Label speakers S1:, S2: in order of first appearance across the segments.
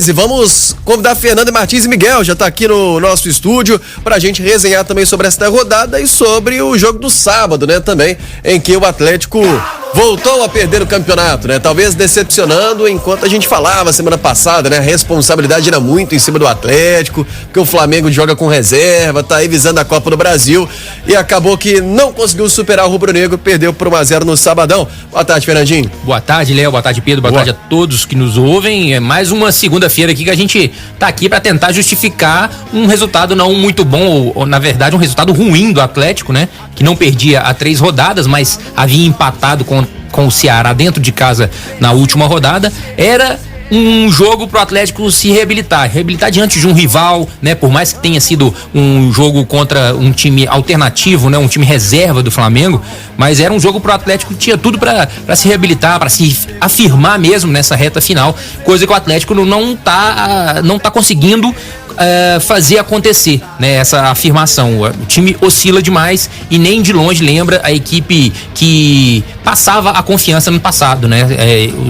S1: e vamos convidar Fernanda Martins e Miguel, já tá aqui no nosso estúdio, pra gente resenhar também sobre esta rodada e sobre o jogo do sábado, né, também, em que o Atlético voltou a perder o campeonato, né, talvez decepcionando, enquanto a gente falava semana passada, né, a responsabilidade era muito em cima do Atlético, porque o Flamengo joga com reserva, tá aí visando a Copa do Brasil, e acabou que não conseguiu superar o rubro-negro, perdeu por 1-0 no sabadão. Boa tarde, Fernandinho.
S2: Boa tarde, Léo, boa tarde, Pedro, boa tarde a todos que nos ouvem. É mais uma segunda-feira aqui que a gente tá aqui para tentar justificar um resultado não muito bom, ou na verdade um resultado ruim do Atlético, né? Que não perdia há 3 rodadas, mas havia empatado com o Ceará dentro de casa na última rodada. Era um jogo pro Atlético se reabilitar diante de um rival, né? Por mais que tenha sido um jogo contra um time alternativo, né? Um time reserva do Flamengo, mas era um jogo pro Atlético que tinha tudo para se reabilitar, para se afirmar mesmo nessa reta final, coisa que o Atlético não tá conseguindo fazer acontecer, né, essa afirmação. O time oscila demais e nem de longe lembra a equipe que passava a confiança no passado, né?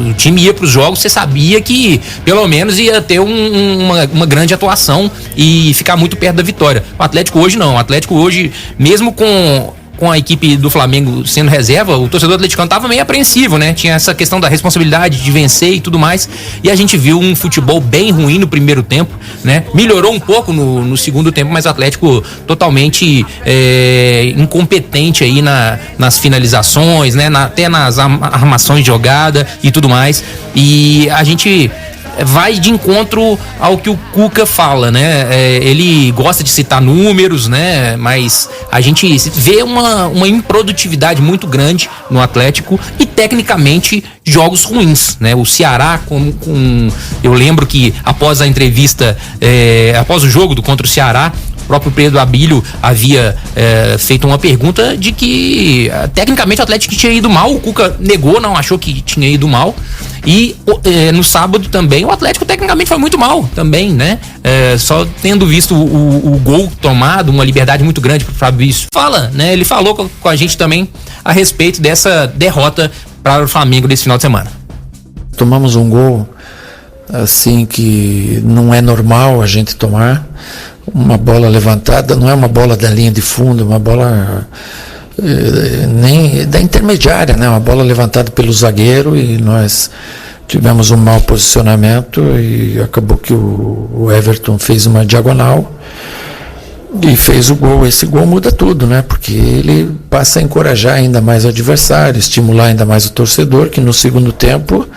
S2: O time ia para os jogos, você sabia que pelo menos ia ter uma grande atuação e ficar muito perto da vitória. O Atlético hoje não. O Atlético hoje, mesmo com a equipe do Flamengo sendo reserva, o torcedor atleticano estava meio apreensivo, né? Tinha essa questão da responsabilidade de vencer e tudo mais, e a gente viu um futebol bem ruim no primeiro tempo, né? Melhorou um pouco no segundo tempo, mas o Atlético totalmente incompetente aí nas finalizações, né? Até nas armações de jogada e tudo mais, e a gente vai de encontro ao que o Cuca fala, né? Ele gosta de citar números, né? Mas a gente vê uma improdutividade muito grande no Atlético e tecnicamente jogos ruins, né? O Ceará eu lembro que após a entrevista, após o jogo contra o Ceará, o próprio Pedro Abílio havia feito uma pergunta de que tecnicamente o Atlético tinha ido mal. O Cuca negou, não achou que tinha ido mal. E no sábado também o Atlético tecnicamente foi muito mal também, né? Só tendo visto o gol tomado, uma liberdade muito grande pro Fabrício. Ele falou com a gente também a respeito dessa derrota para o Flamengo desse final de semana.
S3: Tomamos um gol assim que não é normal a gente tomar. Uma bola levantada, não é uma bola da linha de fundo, uma bola nem da intermediária, né? Uma bola levantada pelo zagueiro e nós tivemos um mau posicionamento e acabou que o Everton fez uma diagonal e fez o gol. Esse gol muda tudo, né? Porque ele passa a encorajar ainda mais o adversário, estimular ainda mais o torcedor, que no segundo tempo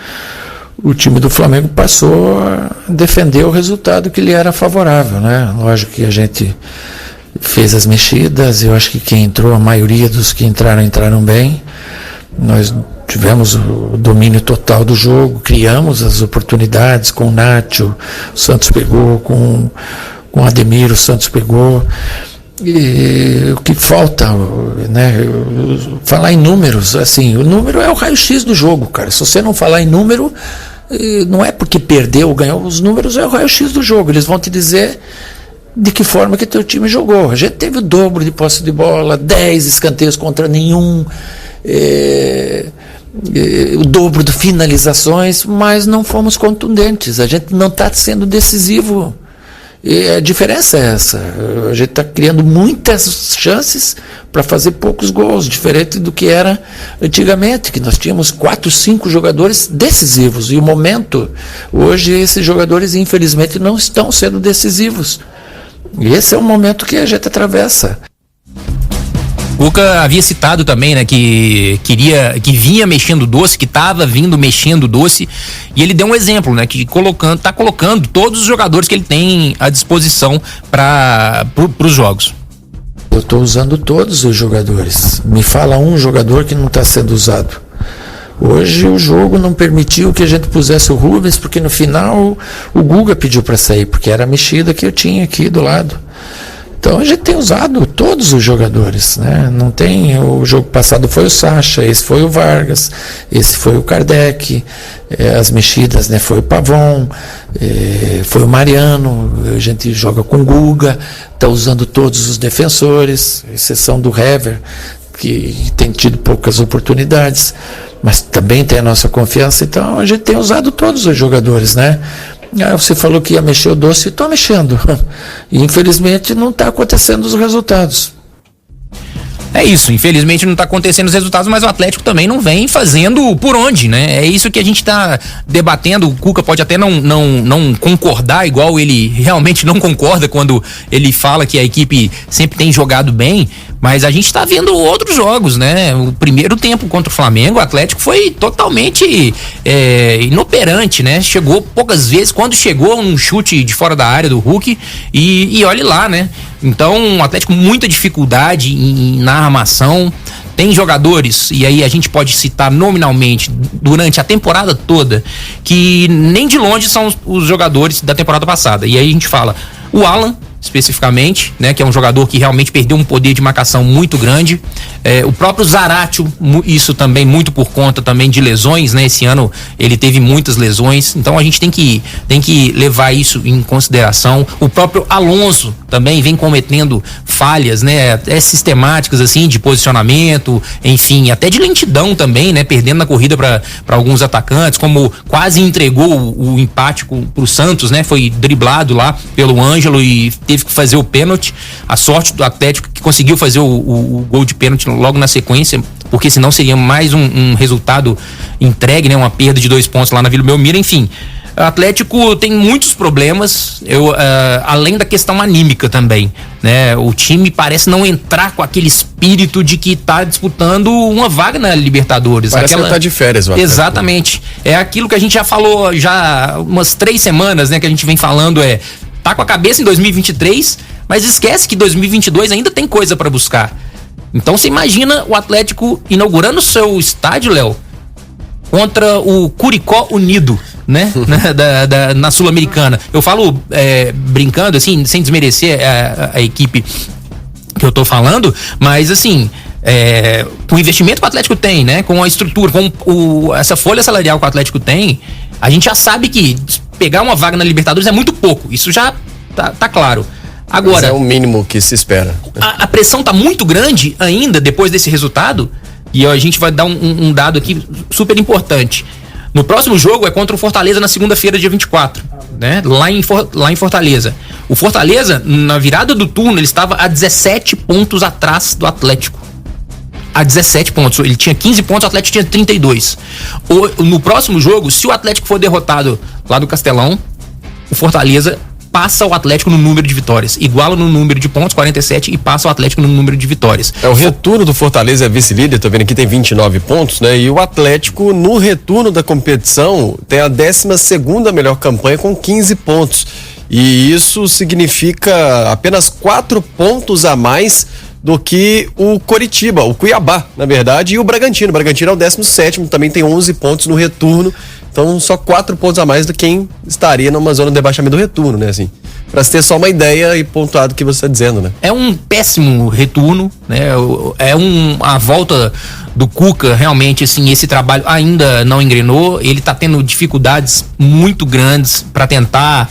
S3: o time do Flamengo passou a defender o resultado que lhe era favorável, né? Lógico que a gente fez as mexidas, eu acho que quem entrou, a maioria dos que entraram bem. Nós tivemos o domínio total do jogo, criamos as oportunidades com o Nacho, o Santos pegou, com o Ademir, o Santos pegou. E o que falta, né? Falar em números, assim, o número é o raio-x do jogo, cara. Se você não falar em número, não é porque perdeu ou ganhou, os números é o raio-x do jogo. Eles vão te dizer de que forma que teu time jogou. A gente teve o dobro de posse de bola, 10 escanteios contra nenhum, o dobro de finalizações, mas não fomos contundentes. A gente não está sendo decisivo. E a diferença é essa. A gente está criando muitas chances para fazer poucos gols, diferente do que era antigamente, que nós tínhamos 4, 5 jogadores decisivos. E o momento, hoje, esses jogadores, infelizmente, não estão sendo decisivos. E esse é o momento que a gente atravessa.
S2: O Cuca havia citado também, né, que vinha mexendo doce, que estava vindo mexendo doce, e ele deu um exemplo, né, que tá colocando todos os jogadores que ele tem à disposição para os jogos.
S3: Eu estou usando todos os jogadores. Me fala um jogador que não está sendo usado. Hoje o jogo não permitiu que a gente pusesse o Rubens, porque no final o Guga pediu para sair, porque era a mexida que eu tinha aqui do lado. Então a gente tem usado todos os jogadores, né? Não tem, o jogo passado foi o Sacha, esse foi o Vargas, esse foi o Kardec, as mexidas, né? Foi o Pavon, foi o Mariano, a gente joga com o Guga, está usando todos os defensores, exceção do Hever, que tem tido poucas oportunidades, mas também tem a nossa confiança. Então a gente tem usado todos os jogadores, né? Você falou que ia mexer o doce, estou mexendo. E infelizmente não está acontecendo os resultados.
S2: É isso, infelizmente não está acontecendo os resultados, mas o Atlético também não vem fazendo por onde, né? É isso que a gente está debatendo. O Cuca pode até não concordar, igual ele realmente não concorda quando ele fala que a equipe sempre tem jogado bem, mas a gente está vendo outros jogos, né? O primeiro tempo contra o Flamengo, o Atlético foi totalmente inoperante, né? Chegou poucas vezes, quando chegou um chute de fora da área do Hulk e olhe lá, né? Então, o Atlético muita dificuldade na armação. Tem jogadores, e aí a gente pode citar nominalmente durante a temporada toda, que nem de longe são os jogadores da temporada passada. E aí a gente fala o Alan, especificamente, né, que é um jogador que realmente perdeu um poder de marcação muito grande. O próprio Zaratio, isso também muito por conta também de lesões, né? Esse ano ele teve muitas lesões, então a gente tem que levar isso em consideração. O próprio Alonso também vem cometendo falhas, né? Sistemáticas assim de posicionamento, enfim, até de lentidão também, né? Perdendo na corrida para alguns atacantes, como quase entregou o empate pro Santos, né? Foi driblado lá pelo Ângelo e teve que fazer o pênalti. A sorte do Atlético que conseguiu fazer o gol de pênalti logo na sequência, porque senão seria mais um resultado entregue, né? Uma perda de 2 pontos lá na Vila Belmiro, enfim. O Atlético tem muitos problemas, além da questão anímica também, né? O time parece não entrar com aquele espírito de que tá disputando uma vaga na Libertadores.
S1: Parece que tá de férias, o Atlético.
S2: Exatamente. É aquilo que a gente já falou já umas 3 semanas, né? Que a gente vem falando, tá com a cabeça em 2023, mas esquece que 2022 ainda tem coisa para buscar. Então você imagina o Atlético inaugurando o seu estádio, Léo, contra o Curicó Unido, né? Na Sul-Americana. Eu falo brincando, assim, sem desmerecer a equipe que eu tô falando, mas assim, o investimento que o Atlético tem, né? Com a estrutura, com essa folha salarial que o Atlético tem, a gente já sabe que pegar uma vaga na Libertadores é muito pouco. Isso já tá claro. Agora,
S1: mas é o mínimo que se espera.
S2: A pressão tá muito grande ainda depois desse resultado. E a gente vai dar um dado aqui super importante. No próximo jogo é contra o Fortaleza na segunda-feira, dia 24, né? Lá em Fortaleza. O Fortaleza, na virada do turno, ele estava a 17 pontos atrás do Atlético. A 17 pontos. Ele tinha 15 pontos, o Atlético tinha 32. No próximo jogo, se o Atlético for derrotado lá do Castelão, o Fortaleza passa o Atlético no número de vitórias. Iguala no número de pontos, 47, e passa o Atlético no número de vitórias.
S1: O retorno do Fortaleza é vice-líder, tô vendo aqui, tem 29 pontos, né? E o Atlético, no retorno da competição, tem a 12ª melhor campanha com 15 pontos. E isso significa apenas 4 pontos a mais do que o Coritiba, o Cuiabá, na verdade, e o Bragantino. O Bragantino é o 17º, também tem 11 pontos no retorno. Então, só 4 pontos a mais do que quem estaria numa zona de rebaixamento do retorno, né? Assim, pra ter só uma ideia e pontuado o que você tá dizendo, né?
S2: É um péssimo retorno, né? A volta do Cuca, realmente, assim, esse trabalho ainda não engrenou. Ele tá tendo dificuldades muito grandes para tentar,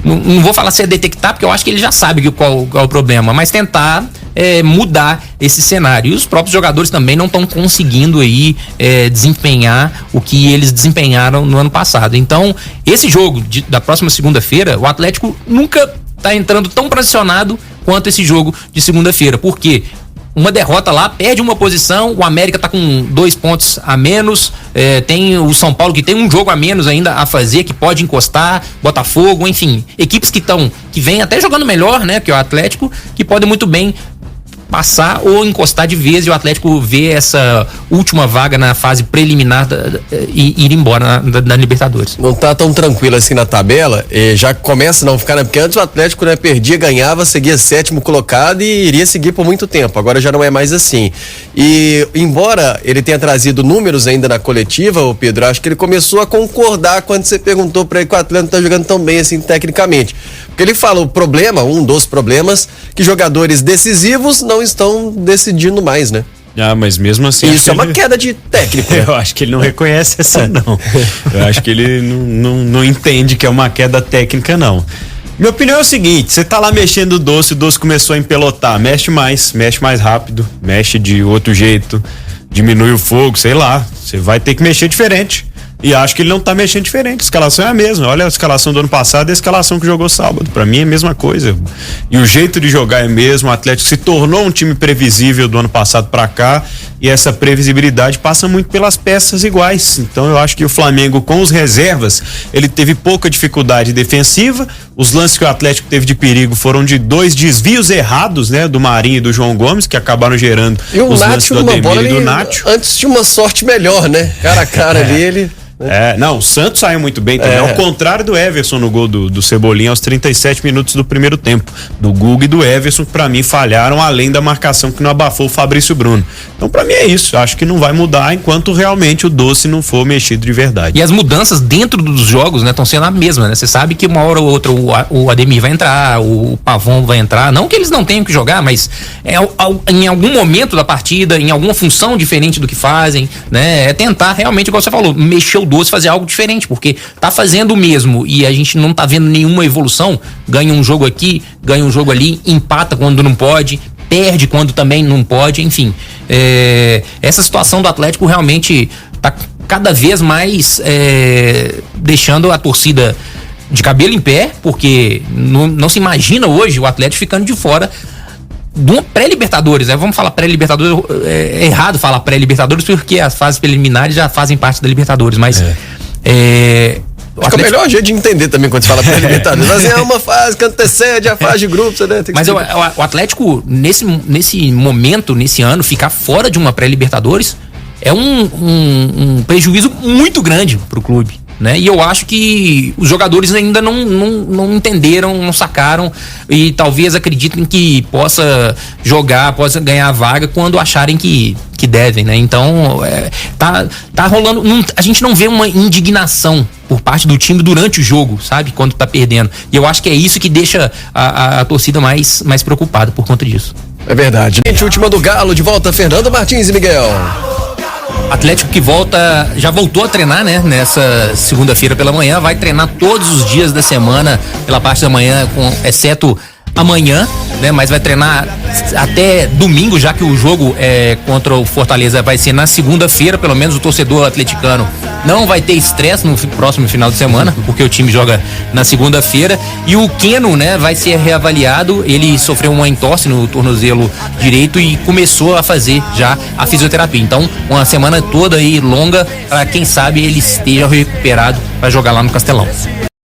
S2: não vou falar se é detectar, porque eu acho que ele já sabe qual é o problema, mas tentar mudar esse cenário. E os próprios jogadores também não estão conseguindo aí desempenhar o que eles desempenharam no ano passado. Então, esse jogo da próxima segunda-feira, o Atlético nunca tá entrando tão pressionado quanto esse jogo de segunda-feira. Por quê? Uma derrota lá, perde uma posição, o América tá com 2 pontos a menos, tem o São Paulo que tem um jogo a menos ainda a fazer, que pode encostar, Botafogo, enfim, equipes que vêm até jogando melhor, né, que é o Atlético, que podem muito bem passar ou encostar de vez e o Atlético ver essa última vaga na fase preliminar e ir embora na Libertadores.
S1: Não tá tão tranquilo assim na tabela, já começa a não ficar, né? Porque antes o Atlético, né, perdia, ganhava, seguia 7º colocado e iria seguir por muito tempo. Agora já não é mais assim. E embora ele tenha trazido números ainda na coletiva, o Pedro, acho que ele começou a concordar quando você perguntou pra ele que o Atlético não tá jogando tão bem assim tecnicamente. Porque ele fala o problema, um dos problemas, que jogadores decisivos não estão decidindo mais, né?
S4: Ah, mas mesmo assim...
S1: Isso é uma queda de técnico.
S4: Eu acho que ele não reconhece essa, não. Eu acho que ele não entende que é uma queda técnica, não. Minha opinião é o seguinte, você tá lá mexendo o doce começou a empelotar, mexe mais rápido, mexe de outro jeito, diminui o fogo, sei lá, você vai ter que mexer diferente. E acho que ele não tá mexendo diferente. A escalação é a mesma. Olha a escalação do ano passado e a escalação que jogou sábado. Pra mim é a mesma coisa. E o jeito de jogar é mesmo. O Atlético se tornou um time previsível do ano passado pra cá. E essa previsibilidade passa muito pelas peças iguais. Então eu acho que o Flamengo, com os reservas, ele teve pouca dificuldade defensiva. Os lances que o Atlético teve de perigo foram de 2 desvios errados, né? Do Marinho e do João Gomes, que acabaram gerando os lances do Ademir e do Nacho.
S1: Antes tinha uma sorte melhor, né? Cara a cara ali, ele...
S4: Não, o Santos saiu muito bem também, ao contrário do Everson no gol do Cebolinha aos 37 minutos do primeiro tempo. Do Guga e do Everson, que pra mim falharam, além da marcação que não abafou o Fabrício Bruno. Então pra mim é isso, acho que não vai mudar enquanto realmente o Doce não for mexido de verdade.
S2: E as mudanças dentro dos jogos, né, estão sendo a mesma, né? Você sabe que uma hora ou outra o Ademir vai entrar, o Pavão vai entrar, não que eles não tenham que jogar, mas em algum momento da partida, em alguma função diferente do que fazem, né? É tentar realmente, igual você falou, mexer o Doce, fazer algo diferente, porque tá fazendo o mesmo e a gente não tá vendo nenhuma evolução. Ganha um jogo aqui, ganha um jogo ali, empata quando não pode, perde quando também não pode, enfim. Essa situação do Atlético realmente tá cada vez mais deixando a torcida de cabelo em pé, porque não se imagina hoje o Atlético ficando de fora de uma pré-Libertadores, né? Vamos falar pré-Libertadores, é errado falar pré-Libertadores porque as fases preliminares já fazem parte da Libertadores, mas
S1: Fica o melhor jeito de entender também quando você fala pré-Libertadores. Assim, é uma fase que antecede a fase de grupos, né?
S2: Mas o Atlético, nesse momento, nesse ano, ficar fora de uma pré-Libertadores é um prejuízo muito grande pro clube, né? E eu acho que os jogadores ainda não entenderam, não sacaram e talvez acreditem que possa jogar, possa ganhar a vaga quando acharem que devem, né? Então, tá rolando, a gente não vê uma indignação por parte do time durante o jogo, sabe? Quando tá perdendo. E eu acho que é isso que deixa a torcida mais preocupada por conta disso.
S1: É verdade. Gente, última do Galo, de volta, Fernando Martins e Miguel.
S2: Atlético que já voltou a treinar, né? Nessa segunda-feira pela manhã, vai treinar todos os dias da semana pela parte da manhã, exceto amanhã, né? Mas vai treinar até domingo, já que o jogo contra o Fortaleza vai ser na segunda-feira. Pelo menos o torcedor atleticano não vai ter estresse no próximo final de semana, porque o time joga na segunda-feira. E o Keno, né, vai ser reavaliado. Ele sofreu uma entorse no tornozelo direito e começou a fazer já a fisioterapia. Então, uma semana toda aí longa, para quem sabe ele esteja recuperado para jogar lá no Castelão.